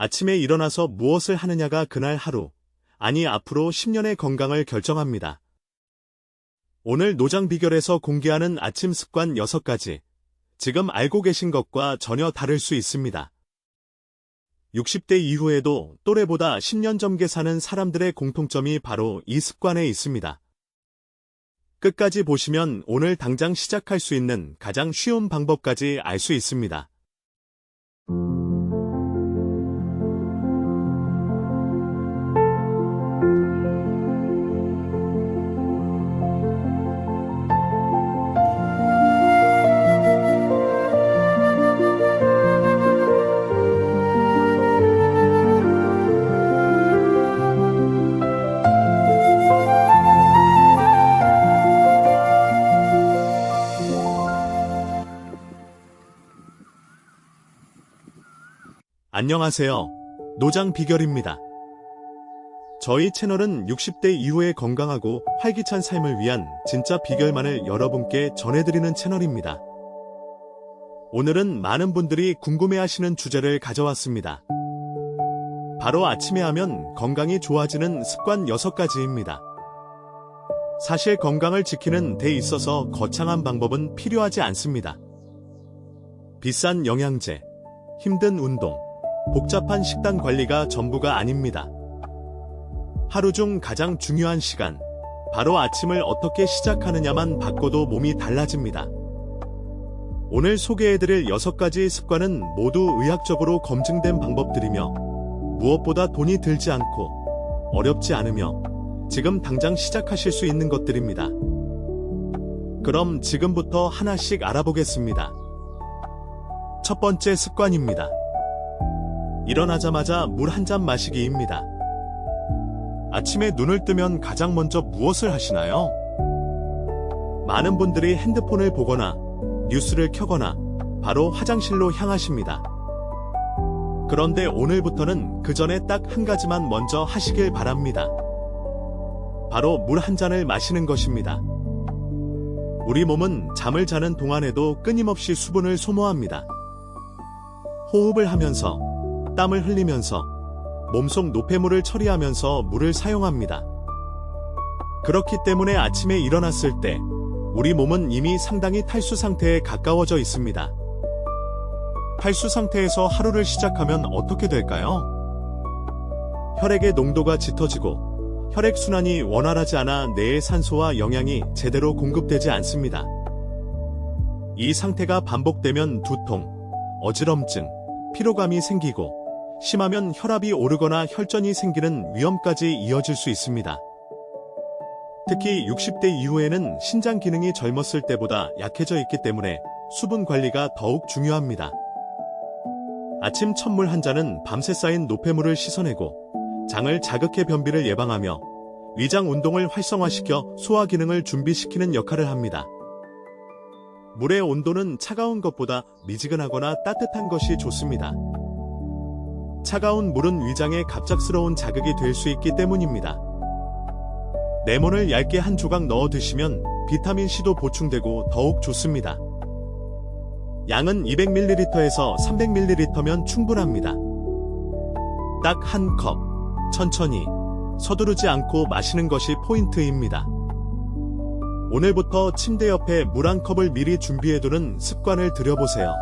아침에 일어나서 무엇을 하느냐가 그날 하루, 아니 앞으로 10년의 건강을 결정합니다. 오늘 노장 비결에서 공개하는 아침 습관 6가지, 지금 알고 계신 것과 전혀 다를 수 있습니다. 60대 이후에도 또래보다 10년 젊게 사는 사람들의 공통점이 바로 이 습관에 있습니다. 끝까지 보시면 오늘 당장 시작할 수 있는 가장 쉬운 방법까지 알 수 있습니다. 안녕하세요. 노장 비결입니다. 저희 채널은 60대 이후에 건강하고 활기찬 삶을 위한 진짜 비결만을 여러분께 전해드리는 채널입니다. 오늘은 많은 분들이 궁금해하시는 주제를 가져왔습니다. 바로 아침에 하면 건강이 좋아지는 습관 6가지입니다. 사실 건강을 지키는 데 있어서 거창한 방법은 필요하지 않습니다. 비싼 영양제, 힘든 운동, 복잡한 식단 관리가 전부가 아닙니다. 하루 중 가장 중요한 시간, 바로 아침을 어떻게 시작하느냐만 바꿔도 몸이 달라집니다. 오늘 소개해드릴 6가지 습관은 모두 의학적으로 검증된 방법들이며 무엇보다 돈이 들지 않고 어렵지 않으며 지금 당장 시작하실 수 있는 것들입니다. 그럼 지금부터 하나씩 알아보겠습니다. 첫 번째 습관입니다. 일어나자마자 물 한 잔 마시기입니다. 아침에 눈을 뜨면 가장 먼저 무엇을 하시나요? 많은 분들이 핸드폰을 보거나 뉴스를 켜거나 바로 화장실로 향하십니다. 그런데 오늘부터는 그 전에 딱 한 가지만 먼저 하시길 바랍니다. 바로 물 한 잔을 마시는 것입니다. 우리 몸은 잠을 자는 동안에도 끊임없이 수분을 소모합니다. 호흡을 하면서 땀을 흘리면서 몸속 노폐물을 처리하면서 물을 사용합니다. 그렇기 때문에 아침에 일어났을 때 우리 몸은 이미 상당히 탈수 상태에 가까워져 있습니다. 탈수 상태에서 하루를 시작하면 어떻게 될까요? 혈액의 농도가 짙어지고 혈액순환이 원활하지 않아 뇌의 산소와 영양이 제대로 공급되지 않습니다. 이 상태가 반복되면 두통, 어지럼증, 피로감이 생기고 심하면 혈압이 오르거나 혈전이 생기는 위험까지 이어질 수 있습니다. 특히 60대 이후에는 신장 기능이 젊었을 때보다 약해져 있기 때문에 수분 관리가 더욱 중요합니다. 아침 첫물 한 잔은 밤새 쌓인 노폐물을 씻어내고 장을 자극해 변비를 예방하며 위장 운동을 활성화시켜 소화 기능을 준비시키는 역할을 합니다. 물의 온도는 차가운 것보다 미지근하거나 따뜻한 것이 좋습니다. 차가운 물은 위장에 갑작스러운 자극이 될 수 있기 때문입니다. 레몬을 얇게 한 조각 넣어 드시면 비타민C도 보충되고 더욱 좋습니다. 양은 200ml에서 300ml면 충분합니다. 딱 한 컵, 천천히, 서두르지 않고 마시는 것이 포인트입니다. 오늘부터 침대 옆에 물 한 컵을 미리 준비해두는 습관을 들여보세요.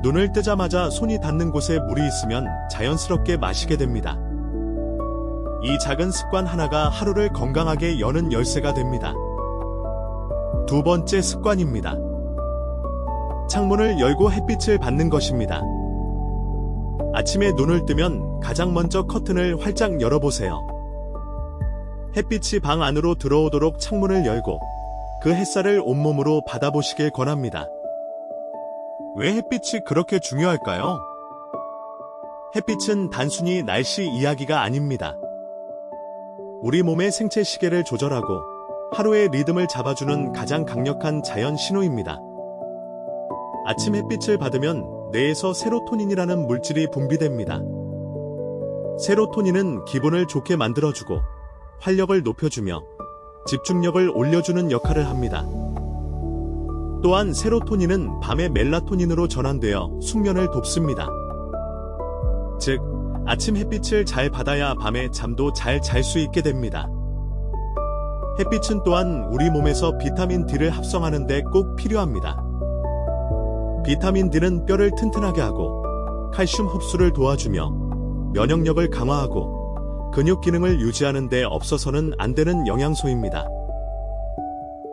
눈을 뜨자마자 손이 닿는 곳에 물이 있으면 자연스럽게 마시게 됩니다. 이 작은 습관 하나가 하루를 건강하게 여는 열쇠가 됩니다. 두 번째 습관입니다. 창문을 열고 햇빛을 받는 것입니다. 아침에 눈을 뜨면 가장 먼저 커튼을 활짝 열어보세요. 햇빛이 방 안으로 들어오도록 창문을 열고 그 햇살을 온몸으로 받아보시길 권합니다. 왜 햇빛이 그렇게 중요할까요? 햇빛은 단순히 날씨 이야기가 아닙니다. 우리 몸의 생체 시계를 조절하고 하루의 리듬을 잡아주는 가장 강력한 자연 신호입니다. 아침 햇빛을 받으면 뇌에서 세로토닌이라는 물질이 분비됩니다. 세로토닌은 기분을 좋게 만들어주고 활력을 높여주며 집중력을 올려주는 역할을 합니다. 또한 세로토닌은 밤에 멜라토닌으로 전환되어 숙면을 돕습니다. 즉, 아침 햇빛을 잘 받아야 밤에 잠도 잘 잘 수 있게 됩니다. 햇빛은 또한 우리 몸에서 비타민 D를 합성하는 데 꼭 필요합니다. 비타민 D는 뼈를 튼튼하게 하고 칼슘 흡수를 도와주며 면역력을 강화하고 근육 기능을 유지하는 데 없어서는 안 되는 영양소입니다.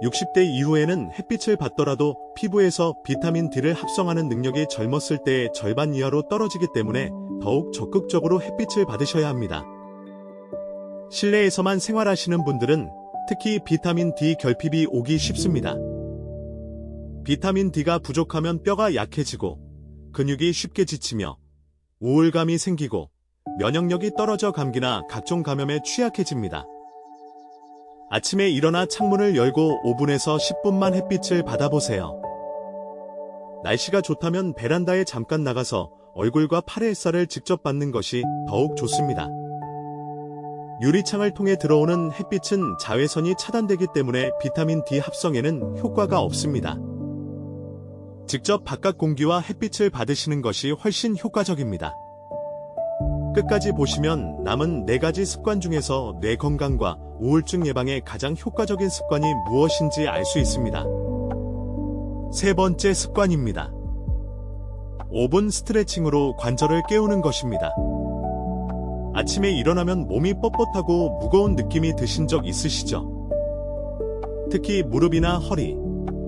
60대 이후에는 햇빛을 받더라도 피부에서 비타민 D를 합성하는 능력이 젊었을 때의 절반 이하로 떨어지기 때문에 더욱 적극적으로 햇빛을 받으셔야 합니다. 실내에서만 생활하시는 분들은 특히 비타민 D 결핍이 오기 쉽습니다. 비타민 D가 부족하면 뼈가 약해지고 근육이 쉽게 지치며 우울감이 생기고 면역력이 떨어져 감기나 각종 감염에 취약해집니다. 아침에 일어나 창문을 열고 5분에서 10분만 햇빛을 받아보세요. 날씨가 좋다면 베란다에 잠깐 나가서 얼굴과 팔의 햇살을 직접 받는 것이 더욱 좋습니다. 유리창을 통해 들어오는 햇빛은 자외선이 차단되기 때문에 비타민 D 합성에는 효과가 없습니다. 직접 바깥 공기와 햇빛을 받으시는 것이 훨씬 효과적입니다. 끝까지 보시면 남은 4가지 습관 중에서 뇌 건강과 우울증 예방에 가장 효과적인 습관이 무엇인지 알 수 있습니다. 세 번째 습관입니다. 5분 스트레칭으로 관절을 깨우는 것입니다. 아침에 일어나면 몸이 뻣뻣하고 무거운 느낌이 드신 적 있으시죠? 특히 무릎이나 허리,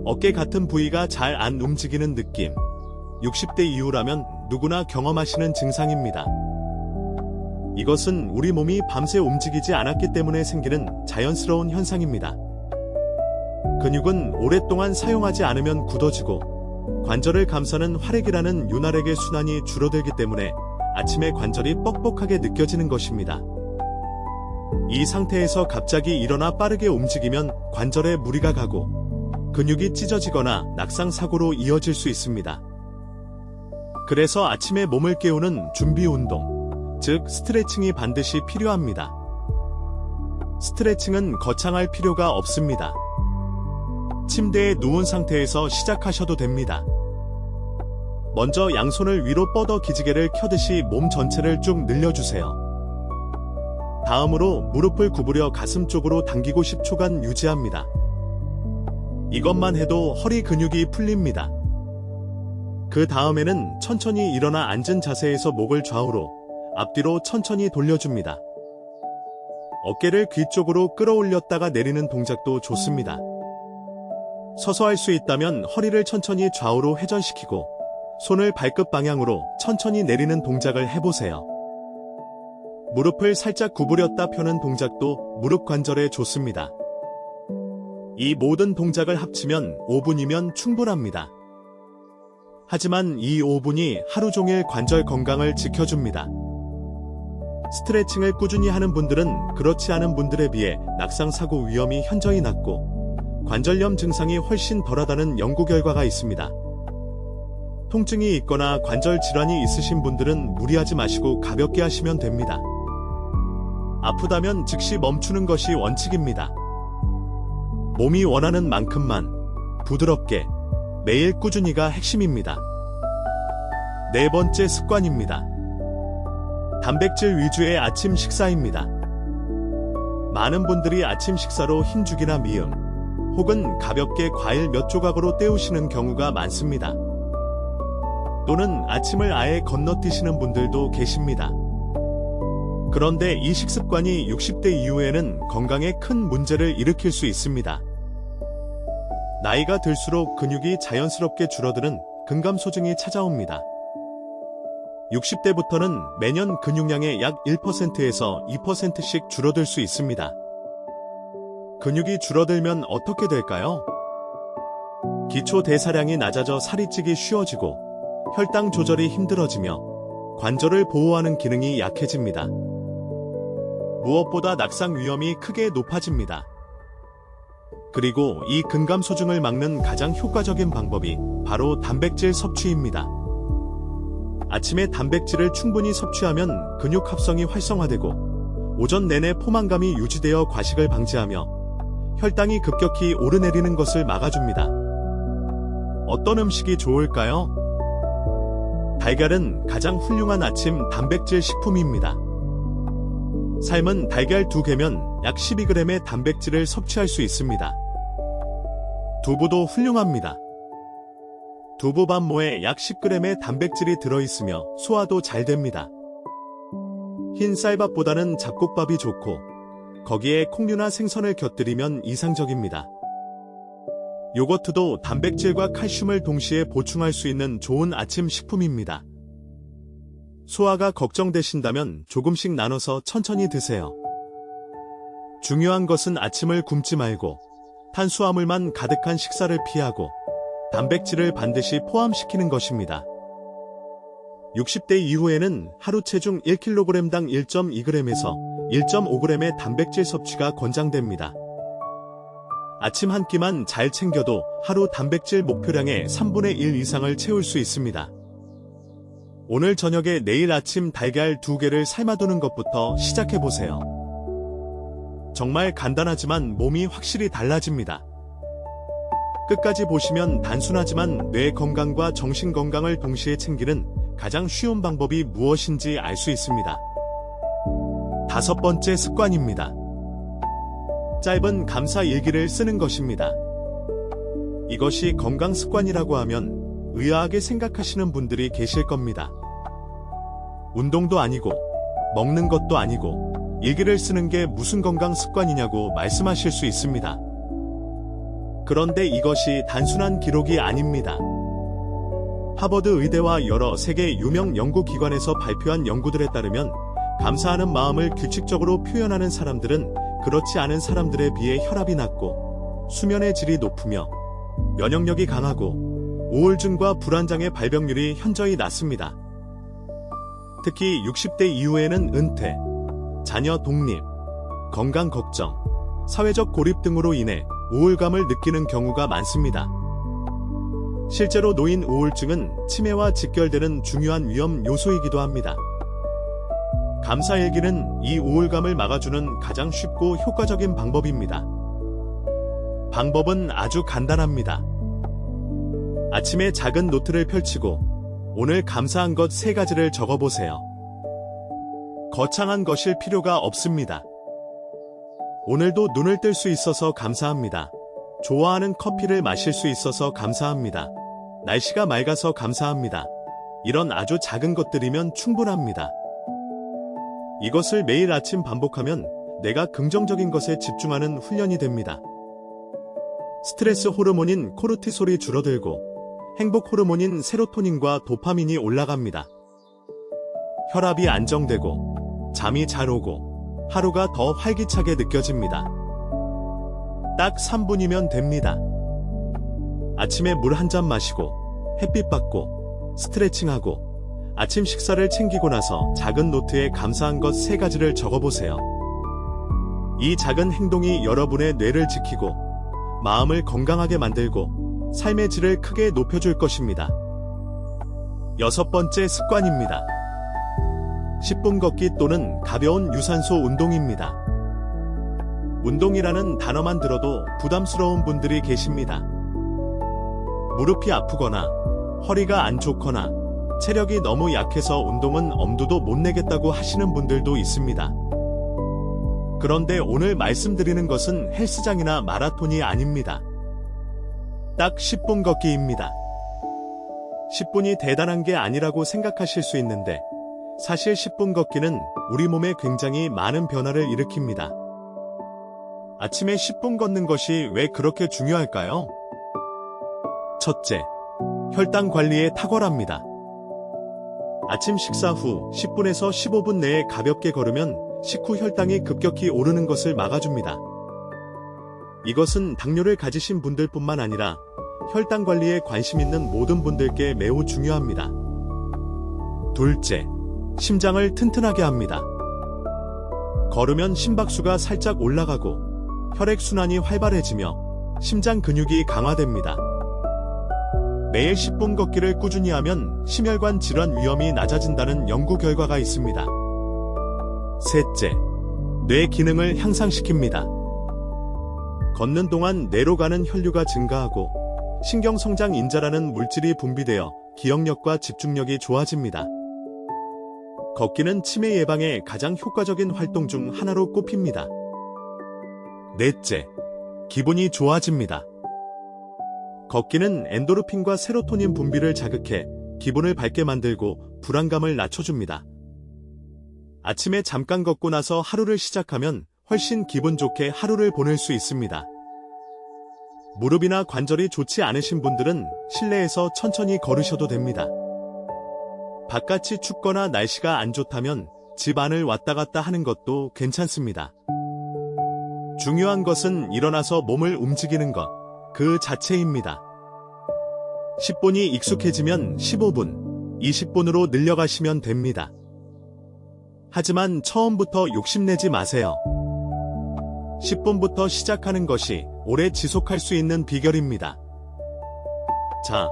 어깨 같은 부위가 잘 안 움직이는 느낌. 60대 이후라면 누구나 경험하시는 증상입니다. 이것은 우리 몸이 밤새 움직이지 않았기 때문에 생기는 자연스러운 현상입니다. 근육은 오랫동안 사용하지 않으면 굳어지고 관절을 감싸는 활액이라는 윤활액의 순환이 줄어들기 때문에 아침에 관절이 뻑뻑하게 느껴지는 것입니다. 이 상태에서 갑자기 일어나 빠르게 움직이면 관절에 무리가 가고 근육이 찢어지거나 낙상사고로 이어질 수 있습니다. 그래서 아침에 몸을 깨우는 준비 운동, 즉 스트레칭이 반드시 필요합니다. 스트레칭은 거창할 필요가 없습니다. 침대에 누운 상태에서 시작하셔도 됩니다. 먼저 양손을 위로 뻗어 기지개를 켜듯이 몸 전체를 쭉 늘려주세요. 다음으로 무릎을 구부려 가슴 쪽으로 당기고 10초간 유지합니다. 이것만 해도 허리 근육이 풀립니다. 그 다음에는 천천히 일어나 앉은 자세에서 목을 좌우로, 앞뒤로 천천히 돌려줍니다. 어깨를 귀 쪽으로 끌어올렸다가 내리는 동작도 좋습니다. 서서 할 수 있다면 허리를 천천히 좌우로 회전시키고 손을 발끝 방향으로 천천히 내리는 동작을 해보세요. 무릎을 살짝 구부렸다 펴는 동작도 무릎 관절에 좋습니다. 이 모든 동작을 합치면 5분이면 충분합니다. 하지만 이 5분이 하루 종일 관절 건강을 지켜줍니다. 스트레칭을 꾸준히 하는 분들은 그렇지 않은 분들에 비해 낙상사고 위험이 현저히 낮고 관절염 증상이 훨씬 덜하다는 연구 결과가 있습니다. 통증이 있거나 관절 질환이 있으신 분들은 무리하지 마시고 가볍게 하시면 됩니다. 아프다면 즉시 멈추는 것이 원칙입니다. 몸이 원하는 만큼만 부드럽게 매일 꾸준히가 핵심입니다. 네 번째 습관입니다. 단백질 위주의 아침 식사입니다. 많은 분들이 아침 식사로 흰죽이나 미음, 혹은 가볍게 과일 몇 조각으로 때우시는 경우가 많습니다. 또는 아침을 아예 건너뛰시는 분들도 계십니다. 그런데 이 식습관이 60대 이후에는 건강에 큰 문제를 일으킬 수 있습니다. 나이가 들수록 근육이 자연스럽게 줄어드는 근감소증이 찾아옵니다. 60대부터는 매년 근육량의 약 1%에서 2%씩 줄어들 수 있습니다. 근육이 줄어들면 어떻게 될까요? 기초 대사량이 낮아져 살이 찌기 쉬워지고 혈당 조절이 힘들어지며 관절을 보호하는 기능이 약해집니다. 무엇보다 낙상 위험이 크게 높아집니다. 그리고 이 근감소증을 막는 가장 효과적인 방법이 바로 단백질 섭취입니다. 아침에 단백질을 충분히 섭취하면 근육 합성이 활성화되고 오전 내내 포만감이 유지되어 과식을 방지하며 혈당이 급격히 오르내리는 것을 막아줍니다. 어떤 음식이 좋을까요? 달걀은 가장 훌륭한 아침 단백질 식품입니다. 삶은 달걀 2개면 약 12g의 단백질을 섭취할 수 있습니다. 두부도 훌륭합니다. 두부 반모에 약 10g의 단백질이 들어있으며 소화도 잘 됩니다. 흰 쌀밥보다는 잡곡밥이 좋고 거기에 콩류나 생선을 곁들이면 이상적입니다. 요거트도 단백질과 칼슘을 동시에 보충할 수 있는 좋은 아침 식품입니다. 소화가 걱정되신다면 조금씩 나눠서 천천히 드세요. 중요한 것은 아침을 굶지 말고 탄수화물만 가득한 식사를 피하고 단백질을 반드시 포함시키는 것입니다. 60대 이후에는 하루 체중 1kg당 1.2g에서 1.5g의 단백질 섭취가 권장됩니다. 아침 한 끼만 잘 챙겨도 하루 단백질 목표량의 3분의 1 이상을 채울 수 있습니다. 오늘 저녁에 내일 아침 달걀 2개를 삶아두는 것부터 시작해보세요. 정말 간단하지만 몸이 확실히 달라집니다. 끝까지 보시면 단순하지만 뇌 건강과 정신 건강을 동시에 챙기는 가장 쉬운 방법이 무엇인지 알 수 있습니다. 5번째 습관입니다. 짧은 감사 일기를 쓰는 것입니다. 이것이 건강 습관이라고 하면 의아하게 생각하시는 분들이 계실 겁니다. 운동도 아니고 먹는 것도 아니고 일기를 쓰는 게 무슨 건강 습관이냐고 말씀하실 수 있습니다. 그런데 이것이 단순한 기록이 아닙니다. 하버드 의대와 여러 세계 유명 연구기관에서 발표한 연구들에 따르면 감사하는 마음을 규칙적으로 표현하는 사람들은 그렇지 않은 사람들에 비해 혈압이 낮고 수면의 질이 높으며 면역력이 강하고 우울증과 불안장애 발병률이 현저히 낮습니다. 특히 60대 이후에는 은퇴, 자녀 독립, 건강 걱정, 사회적 고립 등으로 인해 우울감을 느끼는 경우가 많습니다. 실제로 노인 우울증은 치매와 직결되는 중요한 위험 요소이기도 합니다. 감사일기는 이 우울감을 막아주는 가장 쉽고 효과적인 방법입니다. 방법은 아주 간단합니다. 아침에 작은 노트를 펼치고 오늘 감사한 것 3가지를 적어보세요. 거창한 것일 필요가 없습니다. 오늘도 눈을 뜰 수 있어서 감사합니다. 좋아하는 커피를 마실 수 있어서 감사합니다. 날씨가 맑아서 감사합니다. 이런 아주 작은 것들이면 충분합니다. 이것을 매일 아침 반복하면 내가 긍정적인 것에 집중하는 훈련이 됩니다. 스트레스 호르몬인 코르티솔이 줄어들고 행복 호르몬인 세로토닌과 도파민이 올라갑니다. 혈압이 안정되고 잠이 잘 오고 하루가 더 활기차게 느껴집니다. 딱 3분이면 됩니다. 아침에 물 한 잔 마시고 햇빛 받고 스트레칭하고 아침 식사를 챙기고 나서 작은 노트에 감사한 것 3가지를 적어보세요. 이 작은 행동이 여러분의 뇌를 지키고 마음을 건강하게 만들고 삶의 질을 크게 높여줄 것입니다. 6번째 습관입니다. 10분 걷기 또는 가벼운 유산소 운동입니다. 운동이라는 단어만 들어도 부담스러운 분들이 계십니다. 무릎이 아프거나 허리가 안 좋거나 체력이 너무 약해서 운동은 엄두도 못 내겠다고 하시는 분들도 있습니다. 그런데 오늘 말씀드리는 것은 헬스장이나 마라톤이 아닙니다. 딱 10분 걷기입니다. 10분이 대단한 게 아니라고 생각하실 수 있는데 사실 10분 걷기는 우리 몸에 굉장히 많은 변화를 일으킵니다. 아침에 10분 걷는 것이 왜 그렇게 중요할까요? 첫째, 혈당 관리에 탁월합니다. 아침 식사 후 10분에서 15분 내에 가볍게 걸으면 식후 혈당이 급격히 오르는 것을 막아줍니다. 이것은 당뇨를 가지신 분들뿐만 아니라 혈당 관리에 관심 있는 모든 분들께 매우 중요합니다. 둘째, 심장을 튼튼하게 합니다. 걸으면 심박수가 살짝 올라가고 혈액순환이 활발해지며 심장 근육이 강화됩니다. 매일 10분 걷기를 꾸준히 하면 심혈관 질환 위험이 낮아진다는 연구 결과가 있습니다. 셋째, 뇌 기능을 향상시킵니다. 걷는 동안 뇌로 가는 혈류가 증가하고 신경성장 인자라는 물질이 분비되어 기억력과 집중력이 좋아집니다. 걷기는 치매 예방에 가장 효과적인 활동 중 하나로 꼽힙니다. 넷째, 기분이 좋아집니다. 걷기는 엔도르핀과 세로토닌 분비를 자극해 기분을 밝게 만들고 불안감을 낮춰줍니다. 아침에 잠깐 걷고 나서 하루를 시작하면 훨씬 기분 좋게 하루를 보낼 수 있습니다. 무릎이나 관절이 좋지 않으신 분들은 실내에서 천천히 걸으셔도 됩니다. 바깥이 춥거나 날씨가 안 좋다면 집 안을 왔다 갔다 하는 것도 괜찮습니다. 중요한 것은 일어나서 몸을 움직이는 것, 그 자체입니다. 10분이 익숙해지면 15분, 20분으로 늘려가시면 됩니다. 하지만 처음부터 욕심내지 마세요. 10분부터 시작하는 것이 오래 지속할 수 있는 비결입니다. 자,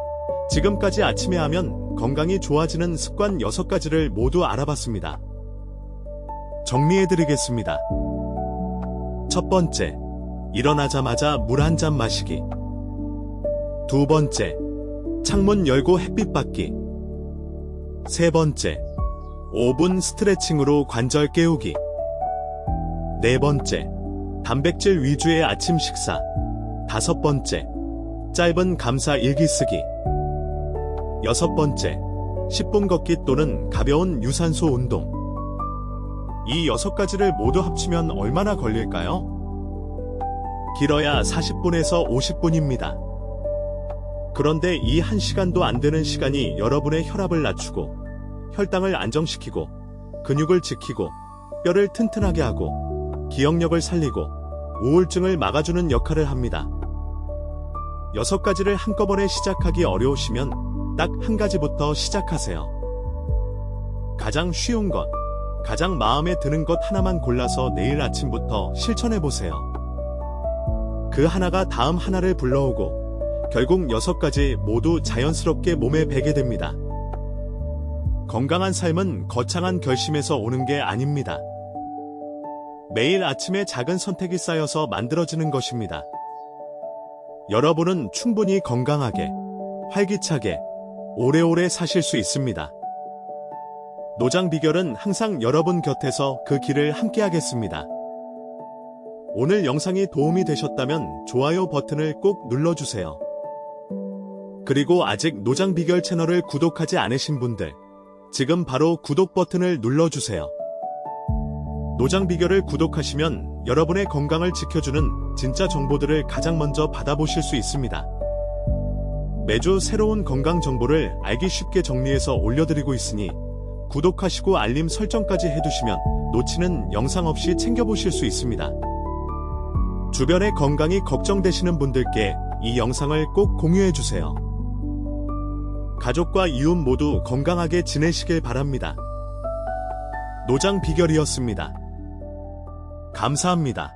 지금까지 아침에 하면 건강이 좋아지는 습관 6가지를 모두 알아봤습니다. 정리해드리겠습니다. 첫 번째, 일어나자마자 물 한 잔 마시기. 두 번째, 창문 열고 햇빛 받기. 세 번째, 5분 스트레칭으로 관절 깨우기. 네 번째, 단백질 위주의 아침 식사. 다섯 번째, 짧은 감사 일기 쓰기. 여섯 번째, 10분 걷기 또는 가벼운 유산소 운동. 이 6가지를 모두 합치면 얼마나 걸릴까요? 길어야 40분에서 50분입니다. 그런데 이 1시간도 안 되는 시간이 여러분의 혈압을 낮추고, 혈당을 안정시키고, 근육을 지키고, 뼈를 튼튼하게 하고, 기억력을 살리고, 우울증을 막아주는 역할을 합니다. 6가지를 한꺼번에 시작하기 어려우시면 딱 한 가지부터 시작하세요. 가장 쉬운 것, 가장 마음에 드는 것 하나만 골라서 내일 아침부터 실천해보세요. 그 하나가 다음 하나를 불러오고 결국 6가지 모두 자연스럽게 몸에 배게 됩니다. 건강한 삶은 거창한 결심에서 오는 게 아닙니다. 매일 아침에 작은 선택이 쌓여서 만들어지는 것입니다. 여러분은 충분히 건강하게, 활기차게, 오래오래 사실 수 있습니다. 노장 비결은 항상 여러분 곁에서 그 길을 함께하겠습니다. 오늘 영상이 도움이 되셨다면 좋아요 버튼을 꼭 눌러주세요. 그리고 아직 노장 비결 채널을 구독하지 않으신 분들, 지금 바로 구독 버튼을 눌러주세요. 노장 비결을 구독하시면 여러분의 건강을 지켜주는 진짜 정보들을 가장 먼저 받아보실 수 있습니다. 매주 새로운 건강 정보를 알기 쉽게 정리해서 올려드리고 있으니 구독하시고 알림 설정까지 해두시면 놓치는 영상 없이 챙겨보실 수 있습니다. 주변의 건강이 걱정되시는 분들께 이 영상을 꼭 공유해주세요. 가족과 이웃 모두 건강하게 지내시길 바랍니다. 노장 비결이었습니다. 감사합니다.